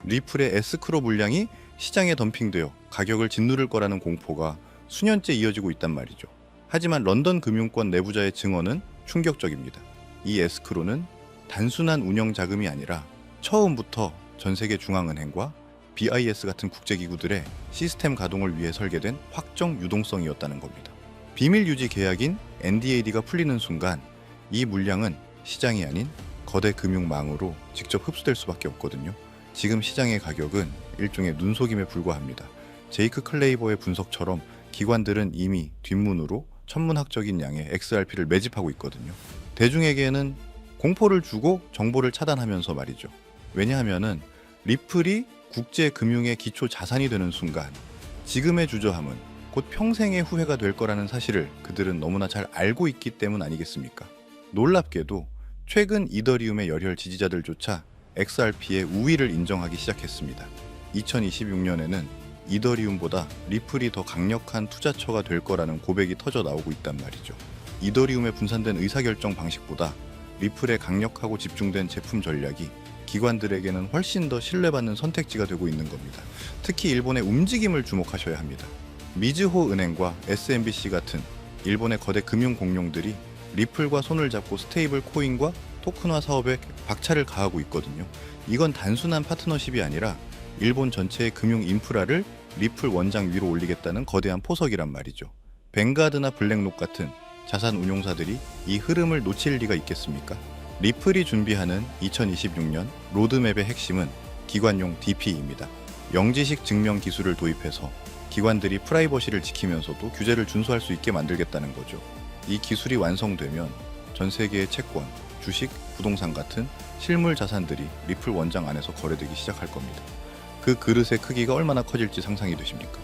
리플의 S크로 물량이 시장에 덤핑되어 가격을 짓누를 거라는 공포가 수년째 이어지고 있단 말이죠. 하지만 런던 금융권 내부자의 증언은 충격적입니다. 이 S크로는 단순한 운영 자금이 아니라 처음부터 전 세계 중앙은행과 BIS 같은 국제기구들의 시스템 가동을 위해 설계된 확정 유동성이었다는 겁니다. 비밀 유지 계약인 NDAD가 풀리는 순간 이 물량은 시장이 아닌 거대 금융망으로 직접 흡수될 수밖에 없거든요. 지금 시장의 가격은 일종의 눈속임에 불과합니다. 제이크 클레이버의 분석처럼 기관들은 이미 뒷문으로 천문학적인 양의 XRP를 매집하고 있거든요. 대중에게는 공포를 주고 정보를 차단하면서 말이죠. 왜냐하면은 리플이 국제 금융의 기초 자산이 되는 순간 지금의 주저함은 곧 평생의 후회가 될 거라는 사실을 그들은 너무나 잘 알고 있기 때문 아니겠습니까? 놀랍게도 최근 이더리움의 열혈 지지자들조차 XRP의 우위를 인정하기 시작했습니다. 2026년에는 이더리움보다 리플이 더 강력한 투자처가 될 거라는 고백이 터져 나오고 있단 말이죠. 이더리움에 분산된 의사결정 방식보다 리플에 강력하고 집중된 제품 전략이 기관들에게는 훨씬 더 신뢰받는 선택지가 되고 있는 겁니다. 특히 일본의 움직임을 주목하셔야 합니다. 미즈호 은행과 SMBC 같은 일본의 거대 금융 공룡들이 리플과 손을 잡고 스테이블 코인과 토큰화 사업에 박차를 가하고 있거든요. 이건 단순한 파트너십이 아니라 일본 전체의 금융 인프라를 리플 원장 위로 올리겠다는 거대한 포석이란 말이죠. 뱅가드나 블랙록 같은 자산 운용사들이 이 흐름을 놓칠 리가 있겠습니까? 리플이 준비하는 2026년 로드맵의 핵심은 기관용 DP입니다. 영지식 증명 기술을 도입해서 기관들이 프라이버시를 지키면서도 규제를 준수할 수 있게 만들겠다는 거죠. 이 기술이 완성되면 전 세계의 채권, 주식, 부동산 같은 실물 자산들이 리플 원장 안에서 거래되기 시작할 겁니다. 그 그릇의 크기가 얼마나 커질지 상상이 되십니까?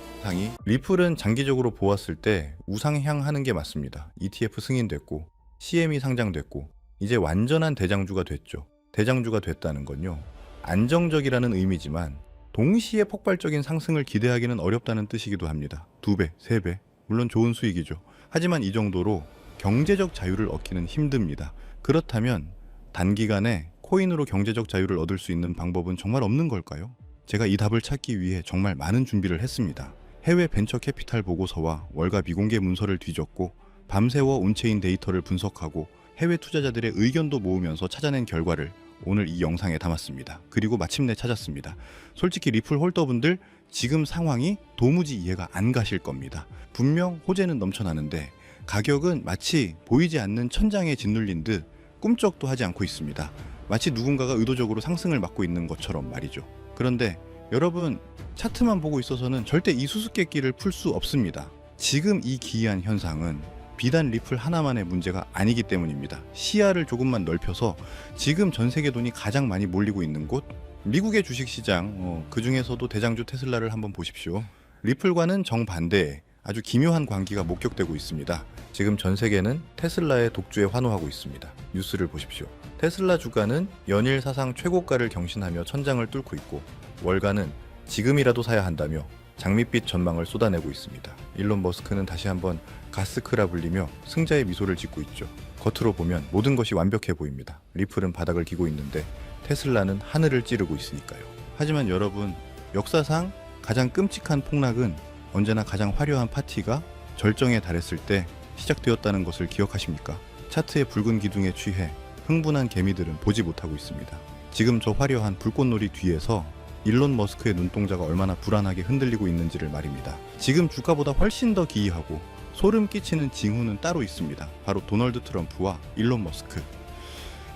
리플은 장기적으로 보았을 때 우상향하는 게 맞습니다. ETF 승인됐고 CME 상장됐고 이제 완전한 대장주가 됐죠. 대장주가 됐다는 건요, 안정적이라는 의미지만 동시에 폭발적인 상승을 기대하기는 어렵다는 뜻이기도 합니다. 2배, 3배, 물론 좋은 수익이죠. 하지만 이 정도로 경제적 자유를 얻기는 힘듭니다. 그렇다면 단기간에 코인으로 경제적 자유를 얻을 수 있는 방법은 정말 없는 걸까요? 제가 이 답을 찾기 위해 정말 많은 준비를 했습니다. 해외 벤처 캐피탈 보고서와 월가 미공개 문서를 뒤졌고 밤새워 온체인 데이터를 분석하고 해외 투자자들의 의견도 모으면서 찾아낸 결과를 오늘 이 영상에 담았습니다. 그리고 마침내 찾았습니다. 솔직히 리플 홀더분들 지금 상황이 도무지 이해가 안 가실 겁니다. 분명 호재는 넘쳐나는데 가격은 마치 보이지 않는 천장에 짓눌린 듯 꿈쩍도 하지 않고 있습니다. 마치 누군가가 의도적으로 상승을 막고 있는 것처럼 말이죠. 그런데 여러분, 차트만 보고 있어서는 절대 이 수수께끼를 풀 수 없습니다. 지금 이 기이한 현상은 비단 리플 하나만의 문제가 아니기 때문입니다. 시야를 조금만 넓혀서 지금 전 세계 돈이 가장 많이 몰리고 있는 곳, 미국의 주식시장, 그 중에서도 대장주 테슬라를 한번 보십시오. 리플과는 정반대의 아주 기묘한 광기가 목격되고 있습니다. 지금 전 세계는 테슬라의 독주에 환호하고 있습니다. 뉴스를 보십시오. 테슬라 주가는 연일 사상 최고가를 경신하며 천장을 뚫고 있고 월가는 지금이라도 사야 한다며 장밋빛 전망을 쏟아내고 있습니다. 일론 머스크는 다시 한번 가스크라 불리며 승자의 미소를 짓고 있죠. 겉으로 보면 모든 것이 완벽해 보입니다. 리플은 바닥을 기고 있는데 테슬라는 하늘을 찌르고 있으니까요. 하지만 여러분, 역사상 가장 끔찍한 폭락은 언제나 가장 화려한 파티가 절정에 달했을 때 시작되었다는 것을 기억하십니까? 차트의 붉은 기둥에 취해 흥분한 개미들은 보지 못하고 있습니다. 지금 저 화려한 불꽃놀이 뒤에서 일론 머스크의 눈동자가 얼마나 불안하게 흔들리고 있는지를 말입니다. 지금 주가보다 훨씬 더 기이하고 소름 끼치는 징후는 따로 있습니다. 바로 도널드 트럼프와 일론 머스크.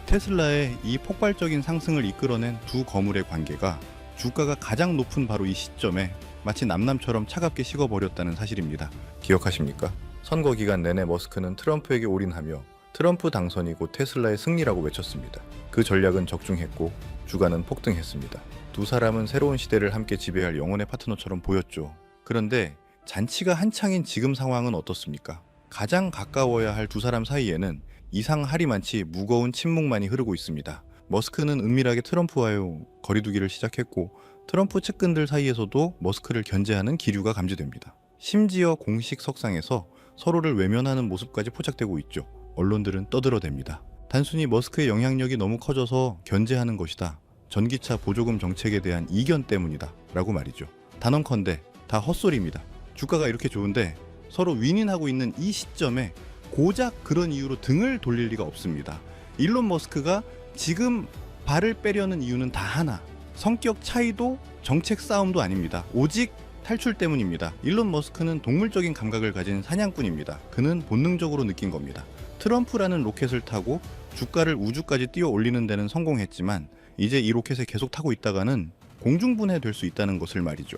테슬라의 이 폭발적인 상승을 이끌어낸 두 거물의 관계가 주가가 가장 높은 바로 이 시점에 마치 남남처럼 차갑게 식어버렸다는 사실입니다. 기억하십니까? 선거 기간 내내 머스크는 트럼프에게 올인하며 트럼프 당선이 곧 테슬라의 승리라고 외쳤습니다. 그 전략은 적중했고 주가는 폭등했습니다. 두 사람은 새로운 시대를 함께 지배할 영혼의 파트너처럼 보였죠. 그런데 잔치가 한창인 지금 상황은 어떻습니까? 가장 가까워야 할 두 사람 사이에는 이상하리 많지 무거운 침묵만이 흐르고 있습니다. 머스크는 은밀하게 트럼프와의 거리두기를 시작했고 트럼프 측근들 사이에서도 머스크를 견제하는 기류가 감지됩니다. 심지어 공식 석상에서 서로를 외면하는 모습까지 포착되고 있죠. 언론들은 떠들어댑니다. 단순히 머스크의 영향력이 너무 커져서 견제하는 것이다. 전기차 보조금 정책에 대한 이견 때문이다 라고 말이죠. 단언컨대 다 헛소리입니다. 주가가 이렇게 좋은데 서로 윈윈하고 있는 이 시점에 고작 그런 이유로 등을 돌릴 리가 없습니다. 일론 머스크가 지금 발을 빼려는 이유는 다 하나, 성격 차이도 정책 싸움도 아닙니다. 오직 탈출 때문입니다. 일론 머스크는 동물적인 감각을 가진 사냥꾼입니다. 그는 본능적으로 느낀 겁니다. 트럼프라는 로켓을 타고 주가를 우주까지 띄워 올리는 데는 성공했지만 이제 이 로켓에 계속 타고 있다가는 공중분해될 수 있다는 것을 말이죠.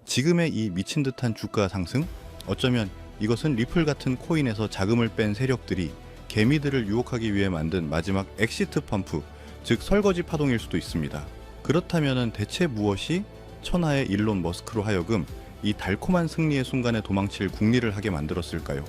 지금의 이 미친 듯한 주가 상승? 어쩌면 이것은 리플 같은 코인에서 자금을 뺀 세력들이 개미들을 유혹하기 위해 만든 마지막 엑시트 펌프, 즉 설거지 파동일 수도 있습니다. 그렇다면 대체 무엇이 천하의 일론 머스크로 하여금 이 달콤한 승리의 순간에 도망칠 궁리를 하게 만들었을까요?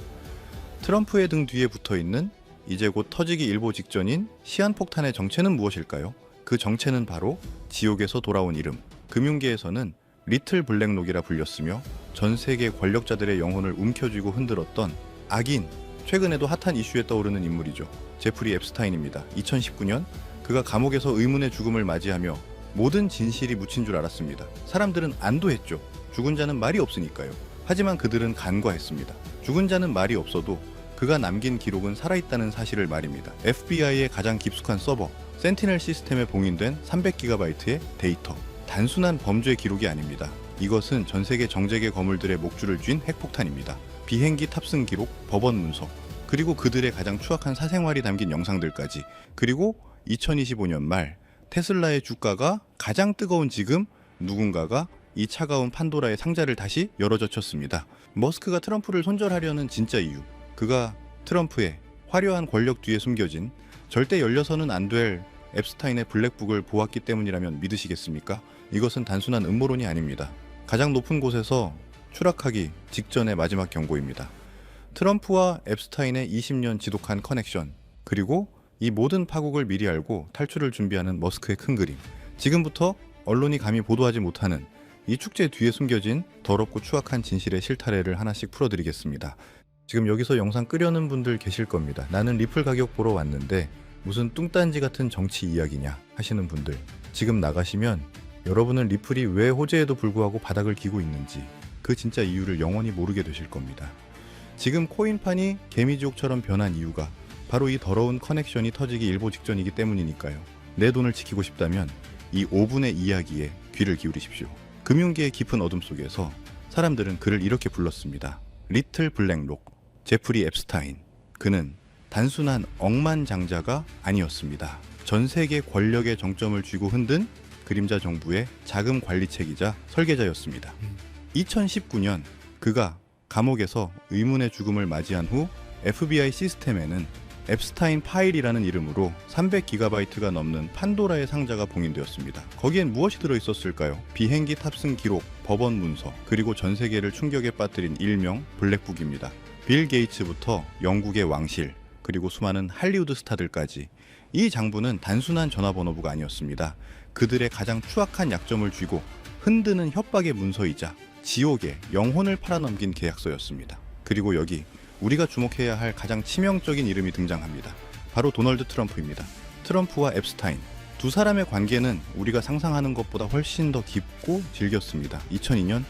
트럼프의 등 뒤에 붙어있는 이제 곧 터지기 일보 직전인 시한폭탄의 정체는 무엇일까요? 그 정체는 바로 지옥에서 돌아온 이름, 금융계에서는 리틀 블랙록이라 불렸으며 전 세계 권력자들의 영혼을 움켜쥐고 흔들었던 악인, 최근에도 핫한 이슈에 떠오르는 인물이죠. 제프리 앱스타인입니다. 2019년 그가 감옥에서 의문의 죽음을 맞이하며 모든 진실이 묻힌 줄 알았습니다. 사람들은 안도했죠. 죽은 자는 말이 없으니까요. 하지만 그들은 간과했습니다. 죽은 자는 말이 없어도 그가 남긴 기록은 살아있다는 사실을 말입니다. FBI의 가장 깊숙한 서버, 센티넬 시스템에 봉인된 300GB의 데이터. 단순한 범죄 기록이 아닙니다. 이것은 전 세계 정재계 거물들의 목줄을 쥔 핵폭탄입니다. 비행기 탑승 기록, 법원 문서, 그리고 그들의 가장 추악한 사생활이 담긴 영상들까지. 그리고 2025년 말 테슬라의 주가가 가장 뜨거운 지금 누군가가 이 차가운 판도라의 상자를 다시 열어젖혔습니다. 머스크가 트럼프를 손절하려는 진짜 이유, 그가 트럼프의 화려한 권력 뒤에 숨겨진 절대 열려서는 안 될 앱스타인의 블랙북을 보았기 때문이라면 믿으시겠습니까? 이것은 단순한 음모론이 아닙니다. 가장 높은 곳에서 추락하기 직전의 마지막 경고입니다. 트럼프와 앱스타인의 20년 지독한 커넥션, 그리고 이 모든 파국을 미리 알고 탈출을 준비하는 머스크의 큰 그림. 지금부터 언론이 감히 보도하지 못하는 이 축제 뒤에 숨겨진 더럽고 추악한 진실의 실타래를 하나씩 풀어드리겠습니다. 지금 여기서 영상 끄려는 분들 계실 겁니다. 나는 리플 가격 보러 왔는데 무슨 뚱딴지 같은 정치 이야기냐 하시는 분들, 지금 나가시면 여러분은 리플이 왜 호재에도 불구하고 바닥을 기고 있는지 그 진짜 이유를 영원히 모르게 되실 겁니다. 지금 코인판이 개미지옥처럼 변한 이유가 바로 이 더러운 커넥션이 터지기 일보 직전이기 때문이니까요. 내 돈을 지키고 싶다면 이 5분의 이야기에 귀를 기울이십시오. 금융계의 깊은 어둠 속에서 사람들은 그를 이렇게 불렀습니다. 리틀 블랙록, 제프리 앱스타인. 그는 단순한 억만장자가 아니었습니다. 전 세계 권력의 정점을 쥐고 흔든 그림자 정부의 자금 관리책이자 설계자였습니다. 2019년 그가 감옥에서 의문의 죽음을 맞이한 후 FBI 시스템에는 앱스타인 파일이라는 이름으로 300GB가 넘는 판도라의 상자가 봉인되었습니다. 거기엔 무엇이 들어있었을까요? 비행기 탑승 기록, 법원 문서, 그리고 전 세계를 충격에 빠뜨린 일명 블랙북입니다. 빌 게이츠부터 영국의 왕실, 그리고 수많은 할리우드 스타들까지 이 장부는 단순한 전화번호부가 아니었습니다. 그들의 가장 추악한 약점을 쥐고 흔드는 협박의 문서이자 지옥에 영혼을 팔아넘긴 계약서였습니다. 그리고 여기 우리가 주목해야 할 가장 치명적인 이름이 등장합니다. 바로 도널드 트럼프입니다. 트럼프와 앱스타인, 두 사람의 관계는 우리가 상상하는 것보다 훨씬 더 깊고 질겼습니다. 2002년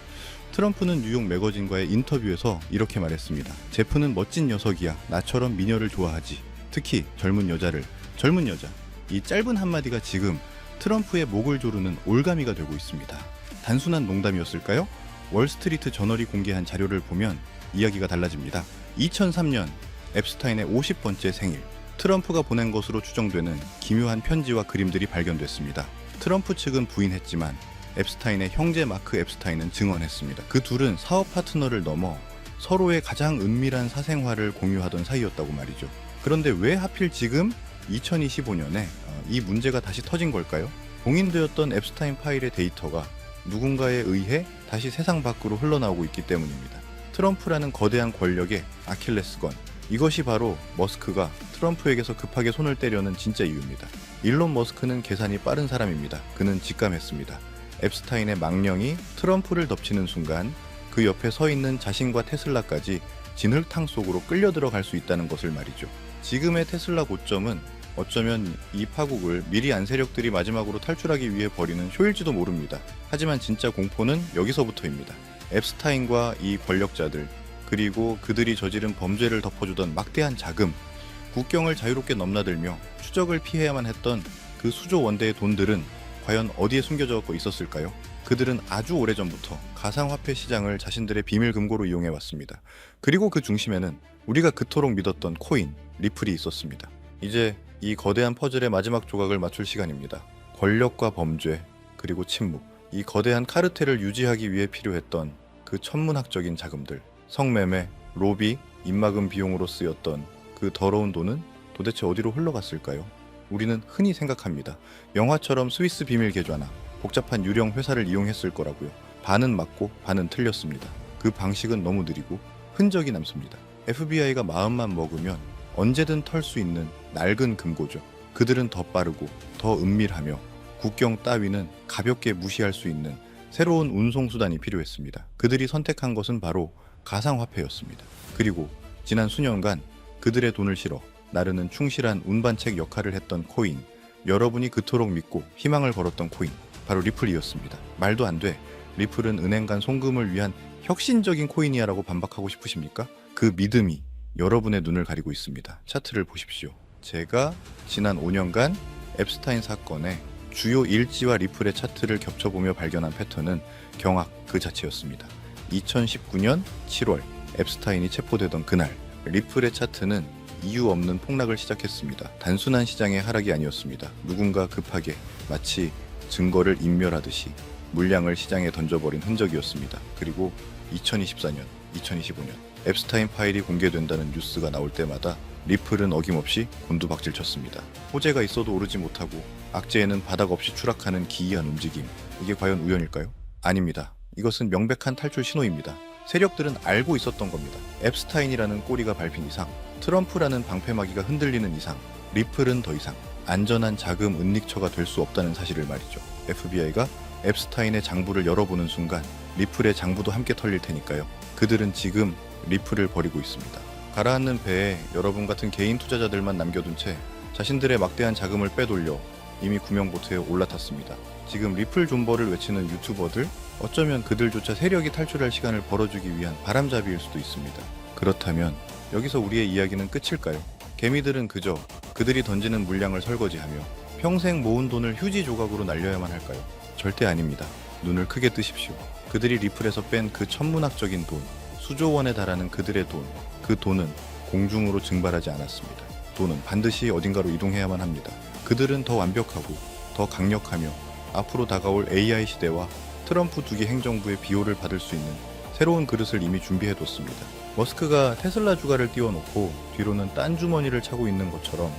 트럼프는 뉴욕 매거진과의 인터뷰에서 이렇게 말했습니다. 제프는 멋진 녀석이야. 나처럼 미녀를 좋아하지. 특히 젊은 여자를. 젊은 여자. 이 짧은 한마디가 지금 트럼프의 목을 조르는 올가미가 되고 있습니다. 단순한 농담이었을까요? 월스트리트 저널이 공개한 자료를 보면 이야기가 달라집니다. 2003년 앱스타인의 50번째 생일, 트럼프가 보낸 것으로 추정되는 기묘한 편지와 그림들이 발견됐습니다. 트럼프 측은 부인했지만 앱스타인의 형제 마크 앱스타인은 증언했습니다. 그 둘은 사업 파트너를 넘어 서로의 가장 은밀한 사생활을 공유하던 사이였다고 말이죠. 그런데 왜 하필 지금 2025년에 이 문제가 다시 터진 걸까요? 봉인되었던 앱스타인 파일의 데이터가 누군가에 의해 다시 세상 밖으로 흘러나오고 있기 때문입니다. 트럼프라는 거대한 권력의 아킬레스건, 이것이 바로 머스크가 트럼프에게서 급하게 손을 떼려는 진짜 이유입니다. 일론 머스크는 계산이 빠른 사람입니다. 그는 직감했습니다. 앱스타인의 망령이 트럼프를 덮치는 순간 그 옆에 서 있는 자신과 테슬라까지 진흙탕 속으로 끌려 들어갈 수 있다는 것을 말이죠. 지금의 테슬라 고점은 어쩌면 이 파국을 미리 안 세력들이 마지막으로 탈출하기 위해 벌이는 쇼일지도 모릅니다. 하지만 진짜 공포는 여기서부터입니다. 앱스타인과 이 권력자들, 그리고 그들이 저지른 범죄를 덮어주던 막대한 자금, 국경을 자유롭게 넘나들며 추적을 피해야만 했던 그 수조 원대의 돈들은 과연 어디에 숨겨져 있었을까요? 그들은 아주 오래전부터 가상화폐 시장을 자신들의 비밀 금고로 이용해 왔습니다. 그리고 그 중심에는 우리가 그토록 믿었던 코인, 리플이 있었습니다. 이제 이 거대한 퍼즐의 마지막 조각을 맞출 시간입니다. 권력과 범죄, 그리고 침묵, 이 거대한 카르텔을 유지하기 위해 필요했던 그 천문학적인 자금들, 성매매, 로비, 입막음 비용으로 쓰였던 그 더러운 돈은 도대체 어디로 흘러갔을까요? 우리는 흔히 생각합니다. 영화처럼 스위스 비밀 계좌나 복잡한 유령 회사를 이용했을 거라고요. 반은 맞고 반은 틀렸습니다. 그 방식은 너무 느리고 흔적이 남습니다. FBI가 마음만 먹으면 언제든 털 수 있는 낡은 금고죠. 그들은 더 빠르고 더 은밀하며 국경 따위는 가볍게 무시할 수 있는 새로운 운송수단이 필요했습니다. 그들이 선택한 것은 바로 가상화폐였습니다. 그리고 지난 수년간 그들의 돈을 실어 나르는 충실한 운반책 역할을 했던 코인, 여러분이 그토록 믿고 희망을 걸었던 코인, 바로 리플이었습니다. 말도 안 돼. 리플은 은행 간 송금을 위한 혁신적인 코인이야 라고 반박하고 싶으십니까? 그 믿음이 여러분의 눈을 가리고 있습니다. 차트를 보십시오. 제가 지난 5년간 앱스타인 사건의 주요 일지와 리플의 차트를 겹쳐보며 발견한 패턴은 경악 그 자체였습니다. 2019년 7월 앱스타인이 체포되던 그날, 리플의 차트는 이유 없는 폭락을 시작했습니다. 단순한 시장의 하락이 아니었습니다. 누군가 급하게 마치 증거를 인멸하듯이 물량을 시장에 던져버린 흔적이었습니다. 그리고 2024년, 2025년 앱스타인 파일이 공개된다는 뉴스가 나올 때마다 리플은 어김없이 곤두박질 쳤습니다. 호재가 있어도 오르지 못하고 악재에는 바닥 없이 추락하는 기이한 움직임. 이게 과연 우연일까요? 아닙니다. 이것은 명백한 탈출 신호입니다. 세력들은 알고 있었던 겁니다. 앱스타인이라는 꼬리가 밟힌 이상, 트럼프라는 방패막이가 흔들리는 이상, 리플은 더 이상 안전한 자금 은닉처가 될 수 없다는 사실을 말이죠. FBI가 앱스타인의 장부를 열어보는 순간 리플의 장부도 함께 털릴 테니까요. 그들은 지금 리플을 버리고 있습니다. 가라앉는 배에 여러분 같은 개인 투자자들만 남겨둔 채 자신들의 막대한 자금을 빼돌려 이미 구명보트에 올라탔습니다. 지금 리플 존버를 외치는 유튜버들, 어쩌면 그들조차 세력이 탈출할 시간을 벌어주기 위한 바람잡이일 수도 있습니다. 그렇다면 여기서 우리의 이야기는 끝일까요? 개미들은 그저 그들이 던지는 물량을 설거지하며 평생 모은 돈을 휴지 조각으로 날려야만 할까요? 절대 아닙니다. 눈을 크게 뜨십시오. 그들이 리플에서 뺀 그 천문학적인 돈, 수조 원에 달하는 그들의 돈, 그 돈은 공중으로 증발하지 않았습니다. 돈은 반드시 어딘가로 이동해야만 합니다. 그들은 더 완벽하고 더 강력하며 앞으로 다가올 AI 시대와 트럼프 2기 행정부의 비호를 받을 수 있는 새로운 그릇을 이미 준비해뒀습니다. 머스크가 테슬라 주가를 띄워놓고 뒤로는 딴 주머니를 차고 있는 것처럼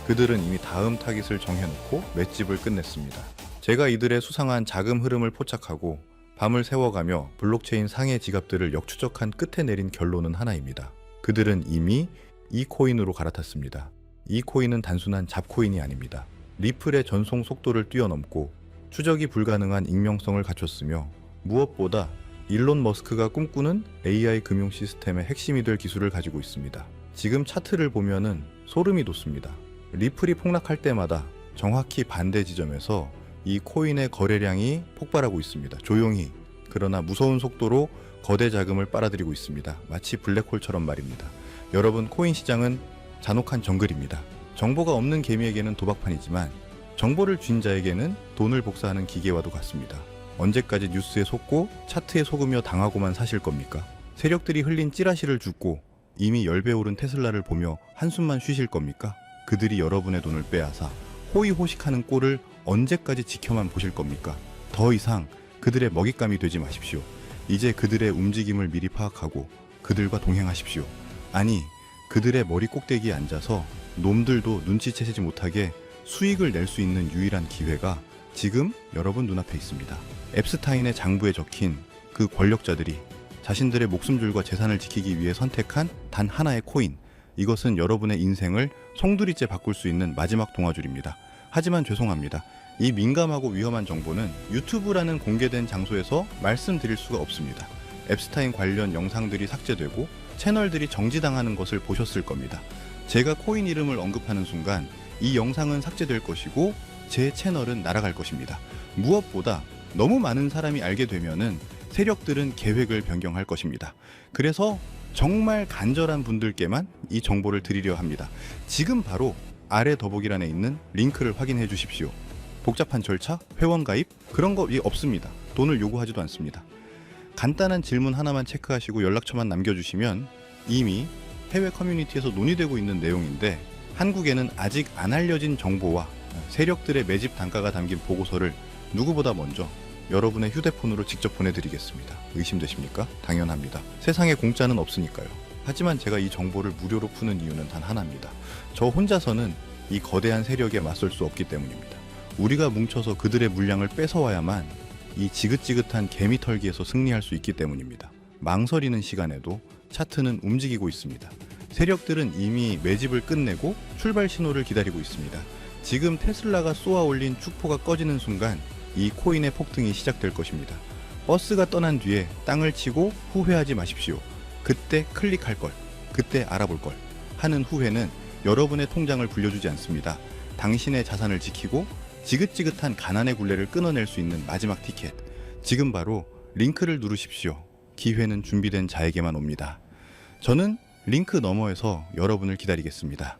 그들은 이미 다음 타깃을 정해놓고 맷집을 끝냈습니다. 제가 이들의 수상한 자금 흐름을 포착하고 밤을 새워가며 블록체인 상해 지갑들을 역추적한 끝에 내린 결론은 하나입니다. 그들은 이미 이 코인으로 갈아탔습니다. 이 코인은 단순한 잡코인이 아닙니다. 리플의 전송 속도를 뛰어넘고 추적이 불가능한 익명성을 갖췄으며 무엇보다 일론 머스크가 꿈꾸는 AI 금융 시스템의 핵심이 될 기술을 가지고 있습니다. 지금 차트를 보면은 소름이 돋습니다. 리플이 폭락할 때마다 정확히 반대 지점에서 이 코인의 거래량이 폭발하고 있습니다. 조용히, 그러나 무서운 속도로 거대 자금을 빨아들이고 있습니다. 마치 블랙홀처럼 말입니다. 여러분, 코인 시장은 잔혹한 정글입니다. 정보가 없는 개미에게는 도박판이지만 정보를 쥔 자에게는 돈을 복사하는 기계와도 같습니다. 언제까지 뉴스에 속고 차트에 속으며 당하고만 사실 겁니까? 세력들이 흘린 찌라시를 줍고 이미 10배 오른 테슬라를 보며 한숨만 쉬실 겁니까? 그들이 여러분의 돈을 빼앗아 호의호식하는 꼴을 언제까지 지켜만 보실 겁니까? 더 이상 그들의 먹잇감이 되지 마십시오. 이제 그들의 움직임을 미리 파악하고 그들과 동행하십시오. 아니, 그들의 머리 꼭대기에 앉아서 놈들도 눈치채지 못하게 수익을 낼 수 있는 유일한 기회가 지금 여러분 눈앞에 있습니다. 앱스타인의 장부에 적힌 그 권력자들이 자신들의 목숨줄과 재산을 지키기 위해 선택한 단 하나의 코인, 이것은 여러분의 인생을 송두리째 바꿀 수 있는 마지막 동아줄입니다. 하지만 죄송합니다. 이 민감하고 위험한 정보는 유튜브라는 공개된 장소에서 말씀드릴 수가 없습니다. 앱스타인 관련 영상들이 삭제되고 채널들이 정지당하는 것을 보셨을 겁니다. 제가 코인 이름을 언급하는 순간 이 영상은 삭제될 것이고 제 채널은 날아갈 것입니다. 무엇보다 너무 많은 사람이 알게 되면은 세력들은 계획을 변경할 것입니다. 그래서 정말 간절한 분들께만 이 정보를 드리려 합니다. 지금 바로 아래 더보기란에 있는 링크를 확인해 주십시오. 복잡한 절차, 회원 가입 그런 거 없습니다. 돈을 요구하지도 않습니다. 간단한 질문 하나만 체크하시고 연락처만 남겨주시면 이미 해외 커뮤니티에서 논의되고 있는 내용인데 한국에는 아직 안 알려진 정보와 세력들의 매집 단가가 담긴 보고서를 누구보다 먼저 여러분의 휴대폰으로 직접 보내드리겠습니다. 의심되십니까? 당연합니다. 세상에 공짜는 없으니까요. 하지만 제가 이 정보를 무료로 푸는 이유는 단 하나입니다. 저 혼자서는 이 거대한 세력에 맞설 수 없기 때문입니다. 우리가 뭉쳐서 그들의 물량을 뺏어와야만 이 지긋지긋한 개미 털기에서 승리할 수 있기 때문입니다. 망설이는 시간에도 차트는 움직이고 있습니다. 세력들은 이미 매집을 끝내고 출발 신호를 기다리고 있습니다. 지금 테슬라가 쏘아 올린 축포가 꺼지는 순간 이 코인의 폭등이 시작될 것입니다. 버스가 떠난 뒤에 땅을 치고 후회하지 마십시오. 그때 클릭할 걸, 그때 알아볼 걸 하는 후회는 여러분의 통장을 불려주지 않습니다. 당신의 자산을 지키고 지긋지긋한 가난의 굴레를 끊어낼 수 있는 마지막 티켓. 지금 바로 링크를 누르십시오. 기회는 준비된 자에게만 옵니다. 저는 링크 너머에서 여러분을 기다리겠습니다.